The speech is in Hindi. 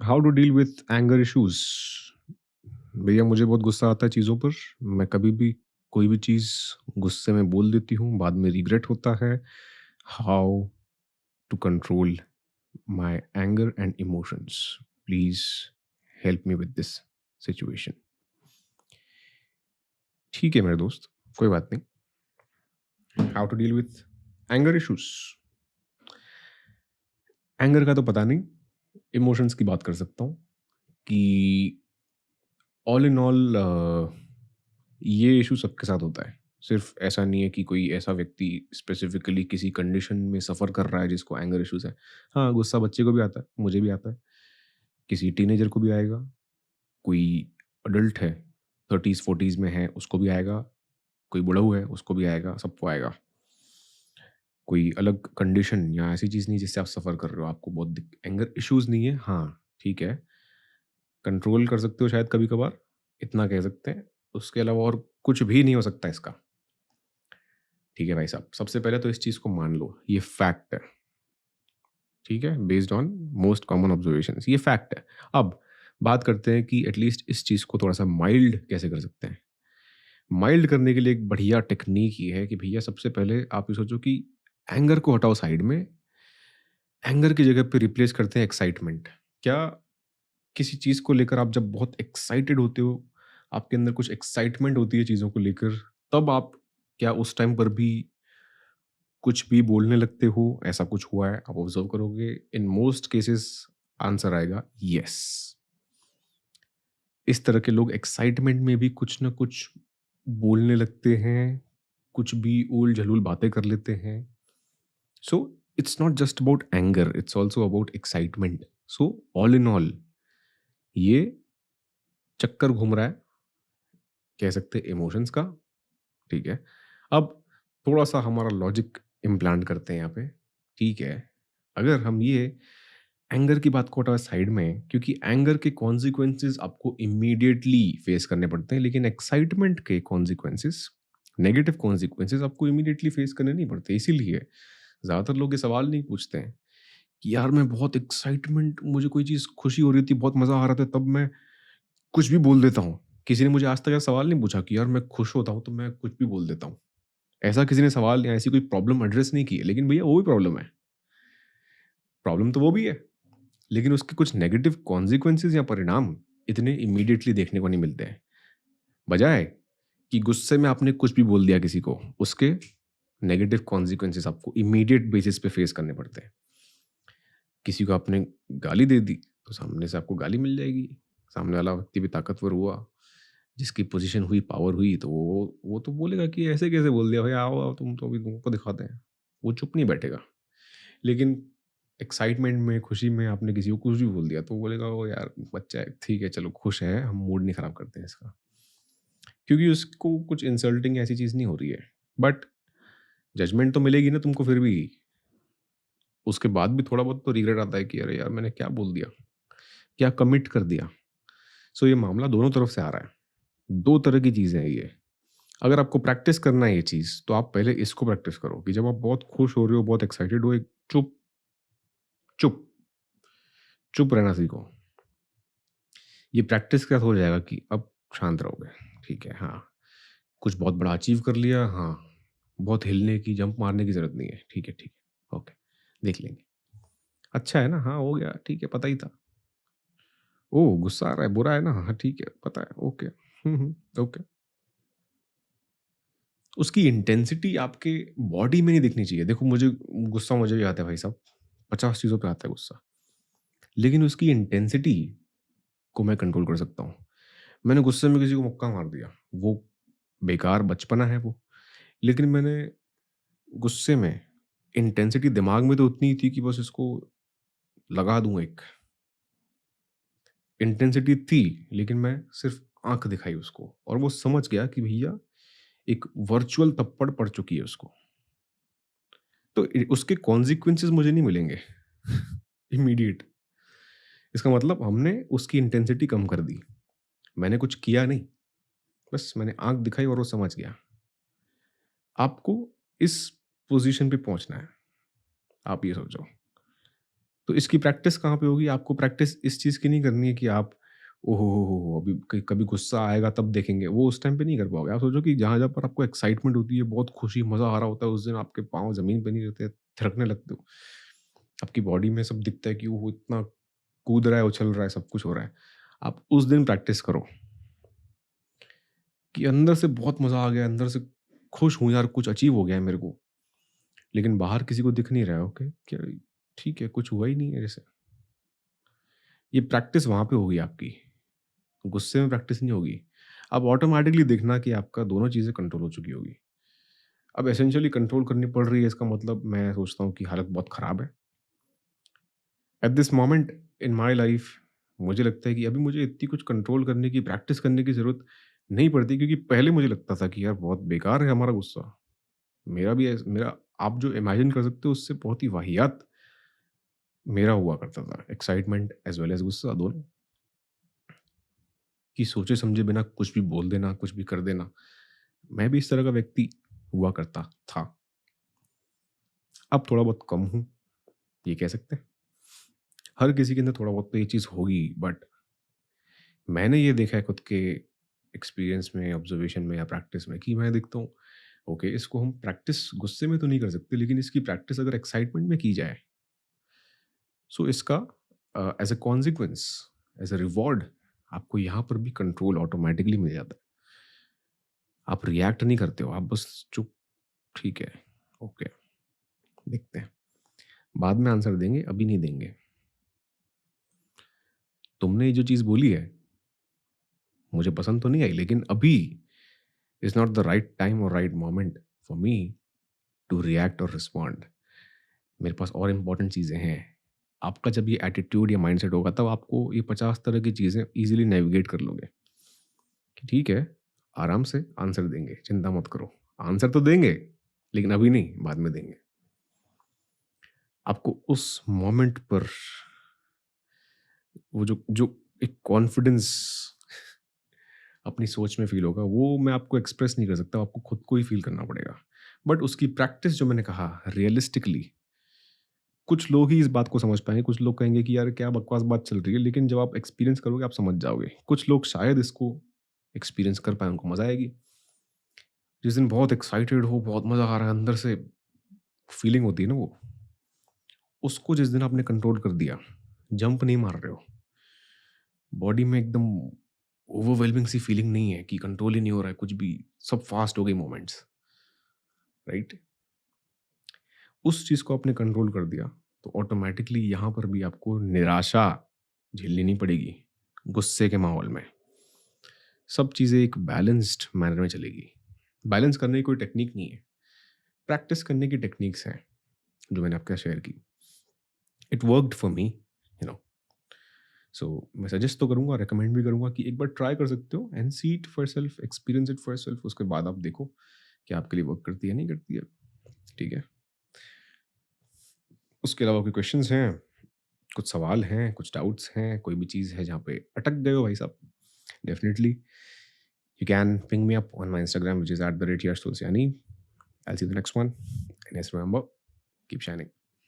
How to deal with anger issues. भैया मुझे बहुत गुस्सा आता है चीज़ों पर। मैं कभी भी कोई भी चीज़ गुस्से में बोल देती हूँ, बाद में रिग्रेट होता है। How to control my anger and emotions, please help me with this situation. ठीक है मेरे दोस्त, कोई बात नहीं। How to deal with anger issues. Anger का तो पता नहीं, इमोशंस की बात कर सकता हूँ कि ऑल इन ऑल ये इशू सबके साथ होता है। सिर्फ ऐसा नहीं है कि कोई ऐसा व्यक्ति स्पेसिफिकली किसी कंडीशन में सफ़र कर रहा है जिसको एंगर इश्यूज है। हाँ, गुस्सा बच्चे को भी आता है, मुझे भी आता है, किसी टीनेजर को भी आएगा, कोई अडल्ट है 30s 40s में है उसको भी आएगा, कोई बुढ़ऊ है उसको भी आएगा, सबको आएगा। कोई अलग कंडीशन या ऐसी चीज़ नहीं जिससे आप सफ़र कर रहे हो, आपको बहुत एंगर इश्यूज नहीं है। हाँ ठीक है, कंट्रोल कर सकते हो शायद कभी कभार, इतना कह सकते हैं। उसके अलावा और कुछ भी नहीं हो सकता इसका। ठीक है भाई साहब, सबसे पहले तो इस चीज़ को मान लो, ये फैक्ट है। ठीक है, based on most common observation ये फैक्ट है। अब बात करते हैं कि एटलीस्ट इस चीज़ को थोड़ा सा माइल्ड कैसे कर सकते हैं। माइल्ड करने के लिए एक बढ़िया टेक्निक ये है कि भैया सबसे पहले आप ये सोचो कि एंगर को हटाओ साइड में, एंगर की जगह पे रिप्लेस करते हैं एक्साइटमेंट। क्या किसी चीज़ को लेकर आप जब बहुत एक्साइटेड होते हो, आपके अंदर कुछ एक्साइटमेंट होती है चीज़ों को लेकर, तब आप क्या उस टाइम पर भी कुछ भी बोलने लगते हो? ऐसा कुछ हुआ है? आप ऑब्ज़र्व करोगे, इन मोस्ट केसेस आंसर आएगा येस। इस तरह के लोग एक्साइटमेंट में भी कुछ ना कुछ बोलने लगते हैं, कुछ भी ऊल-जलूल बातें कर लेते हैं। So it's not just about anger, it's also about excitement. So all in all ये चक्कर घूम रहा है, कह सकते हैं इमोशंस का। ठीक है, अब थोड़ा सा हमारा लॉजिक इम्प्लांट करते हैं यहाँ पे। ठीक है, अगर हम ये एंगर की बात को हटाए साइड में, क्योंकि एंगर के कॉन्सिक्वेंसेस आपको इमीडिएटली फेस करने पड़ते हैं, लेकिन एक्साइटमेंट के कॉन्सिक्वेंसेस, नेगेटिव कॉन्सिक्वेंसेस आपको इमीडिएटली फेस करने नहीं पड़ते। इसीलिए ज़्यादातर लोग ये सवाल नहीं पूछते हैं कि यार मैं बहुत एक्साइटमेंट, मुझे कोई चीज़ खुशी हो रही थी, बहुत मज़ा आ रहा था, तब मैं कुछ भी बोल देता हूँ। किसी ने मुझे आज तक ऐसा सवाल नहीं पूछा कि यार मैं खुश होता हूँ तो मैं कुछ भी बोल देता हूँ। ऐसा किसी ने सवाल या ऐसी कोई प्रॉब्लम एड्रेस नहीं की है, लेकिन भैया वो भी प्रॉब्लम है। प्रॉब्लम तो वो भी है, लेकिन उसके कुछ नेगेटिव कॉन्सिक्वेंसेस या परिणाम इतने इमीडिएटली देखने को नहीं मिलते हैं। बजाय कि गुस्से में आपने कुछ भी बोल दिया किसी को, उसके नेगेटिव कॉन्सिक्वेंसेस आपको इमीडिएट बेसिस पे फेस करने पड़ते हैं। किसी को आपने गाली दे दी, तो सामने से आपको गाली मिल जाएगी। सामने वाला व्यक्ति भी ताकतवर हुआ, जिसकी पोजीशन हुई, पावर हुई, तो वो तो बोलेगा कि ऐसे कैसे बोल दिया भाई, आओ आओ तुम तो अभी तुमको दिखाते हैं। वो चुप नहीं बैठेगा। लेकिन एक्साइटमेंट में, खुशी में आपने किसी को कुछ भी बोल दिया, तो वो बोलेगा ओ यार बच्चा है, ठीक है चलो खुश है, हम मूड नहीं खराब करते हैं इसका। क्योंकि उसको कुछ इंसल्टिंग ऐसी चीज़ नहीं हो रही है। बट जजमेंट तो मिलेगी ना तुमको फिर भी। उसके बाद भी थोड़ा बहुत तो रिग्रेट आता है कि अरे यार मैंने क्या बोल दिया? क्या कमिट कर दिया? सो ये मामला दोनों तरफ से आ रहा है। 2 तरह की चीज़ें हैं ये। अगर आपको प्रैक्टिस करना है ये चीज़, तो आप पहले इसको प्रैक्टिस करो कि जब आप बहुत खुश हो रहे हो, बहुत एक्साइटेड हो, एक चुप, चुप, चुप रहना सीखो। ये प्रैक्टिस के साथ हो जाएगा कि अब शांत रहोगे। ठीक है, हाँ। कुछ बहुत बड़ा अचीव कर लिया, हाँ। बहुत हिलने की, जंप मारने की ज़रूरत नहीं है। ठीक है, ओके, देख लेंगे। अच्छा है ना? हाँ, हो गया, ठीक है, पता ही था। ओह! गुस्सा आ रहा है, बुरा है ना? हाँ, ठीक है, पता है, ओके। ओके। उसकी इंटेंसिटी आपके बॉडी में नहीं दिखनी चाहिए। देखो मुझे भी आता है भाई साहब, 50 चीज़ों पे आता है गुस्सा। लेकिन उसकी इंटेंसिटी को मैं कंट्रोल कर सकता हूँ। मैंने गुस्से में किसी को मुक्का मार दिया, वो बेकार बचपना है वो। लेकिन मैंने गुस्से में इंटेंसिटी दिमाग में तो उतनी ही थी कि बस इसको लगा दूँ एक। इंटेंसिटी थी, लेकिन मैं सिर्फ़ आँख दिखाई उसको और वो समझ गया कि भैया एक वर्चुअल थप्पड़ पड़ चुकी है उसको। तो उसके कॉन्सिक्वेंसेस मुझे नहीं मिलेंगे इमीडिएट। इसका मतलब हमने उसकी इंटेंसिटी कम कर दी। मैंने कुछ किया नहीं, बस मैंने आँख दिखाई और वो समझ गया। आपको इस पोज़ीशन पे पहुँचना है, आप ये सोचो। तो इसकी प्रैक्टिस कहाँ पे होगी? आपको प्रैक्टिस इस चीज़ की नहीं करनी है कि आप ओहो हो! अभी कभी गुस्सा आएगा तब देखेंगे, वो उस टाइम पे नहीं कर पाओगे। आप सोचो कि जहाँ-जहाँ पर आपको एक्साइटमेंट होती है, बहुत खुशी, मज़ा आ रहा होता है, उस दिन आपके पाँव ज़मीन पे नहीं रहते, थिरकने लगते हो। आपकी बॉडी में सब दिखता है कि वो इतना कूद रहा है, उछल रहा है, सब कुछ हो रहा है। आप उस दिन प्रैक्टिस करो कि अंदर से बहुत मज़ा आ गया, अंदर से खुश हूँ यार, कुछ अचीव हो गया है मेरे को। लेकिन बाहर किसी को दिख नहीं रहा है, ओके, क्या ठीक है, कुछ हुआ ही नहीं है जैसे। ये प्रैक्टिस वहाँ पे होगी आपकी, गुस्से में प्रैक्टिस नहीं होगी। अब ऑटोमैटिकली देखना कि आपका दोनों चीज़ें कंट्रोल हो चुकी होगी। अब एसेंशियली कंट्रोल करनी पड़ रही है, इसका मतलब मैं सोचता हूँ कि हालत बहुत ख़राब है। At this moment in my life मुझे लगता है कि अभी मुझे इतनी कुछ कंट्रोल करने की, प्रैक्टिस करने की ज़रूरत नहीं पड़ती, क्योंकि पहले मुझे लगता था कि यार बहुत बेकार है हमारा गुस्सा। मेरा आप जो इमेजिन कर सकते हो उससे बहुत ही वाहियात मेरा हुआ करता था। एक्साइटमेंट एज़ वेल एज़ गुस्सा दोनों, कि सोचे समझे बिना कुछ भी बोल देना, कुछ भी कर देना। मैं भी इस तरह का व्यक्ति हुआ करता था। अब थोड़ा बहुत कम हूँ, ये कह सकते हैं। हर किसी के अंदर थोड़ा बहुत तो ये चीज़ होगी, बट मैंने ये देखा है खुद के एक्सपीरियंस में, ऑब्जर्वेशन में या प्रैक्टिस में, कि मैं देखता हूँ ओके, इसको हम प्रैक्टिस गुस्से में तो नहीं कर सकते, लेकिन इसकी प्रैक्टिस अगर एक्साइटमेंट में की जाए, सो इसका as a consequence, as a reward, आपको यहाँ पर भी कंट्रोल ऑटोमेटिकली मिल जाता है। आप रिएक्ट नहीं करते हो, आप बस चुप, ठीक है, ओके, देखते हैं, बाद में आंसर देंगे, अभी नहीं देंगे। तुमने ये जो चीज़ बोली है, मुझे पसंद तो नहीं आई, लेकिन अभी is not the right time और right moment for me to react और रिस्पॉन्ड। मेरे पास और इम्पोर्टेंट चीज़ें हैं। आपका जब ये एटीट्यूड या माइंडसेट होगा, तब आपको ये 50 तरह की चीज़ें ईज़िली नेविगेट कर लोगे कि ठीक है, आराम से आंसर देंगे, चिंता मत करो। आंसर तो देंगे, लेकिन अभी नहीं, बाद में देंगे। आपको उस मोमेंट पर वो जो जो एक कॉन्फिडेंस अपनी सोच में फ़ील होगा, वो मैं आपको एक्सप्रेस नहीं कर सकता, आपको खुद को ही फ़ील करना पड़ेगा। बट उसकी प्रैक्टिस जो मैंने कहा रियलिस्टिकली, कुछ लोग ही इस बात को समझ पाएँगे, कुछ लोग कहेंगे कि यार क्या बकवास बात चल रही है, लेकिन जब आप एक्सपीरियंस करोगे आप समझ जाओगे। कुछ लोग शायद इसको एक्सपीरियंस कर पाएँ, उनको मज़ा आएगी। जिस दिन बहुत एक्साइटेड हो, बहुत मज़ा आ रहा है, अंदर से फीलिंग होती है ना वो, उसको जिस दिन आपने कंट्रोल कर दिया, जंप नहीं मार रहे हो, बॉडी में एकदम ओवरवेलमिंग सी फीलिंग नहीं है कि कंट्रोल ही नहीं हो रहा है कुछ भी, सब फास्ट हो गई मोमेंट्स, राइट? उस चीज़ को आपने कंट्रोल कर दिया, तो ऑटोमैटिकली यहाँ पर भी आपको निराशा झेलनी नहीं पड़ेगी, गुस्से के माहौल में। सब चीज़ें एक बैलेंस्ड मैनर में चलेगी। बैलेंस करने की कोई टेक्नीक नहीं है, प्रैक्टिस करने की टेक्निक्स हैं, जो मैंने आपके साथ शेयर की। It worked for me, you know. So मैं सजेस्ट तो करूँगा, रिकमेंड भी करूँगा कि एक बार ट्राई कर सकते हो and see it for self, experience it for self, उसके बाद आप देखो कि आपके लिए वर्क करती है, नहीं करती है, ठीक है? उसके अलावा कोई क्वेश्चंस हैं? कुछ सवाल हैं, कुछ डाउट्स हैं, कोई भी चीज़ है जहाँ पे अटक गए हो भाई साहब, definitely you can ping me up on my Instagram, which is @yash Tulsiani. I'll see you in the next one. And yes, remember, keep shining.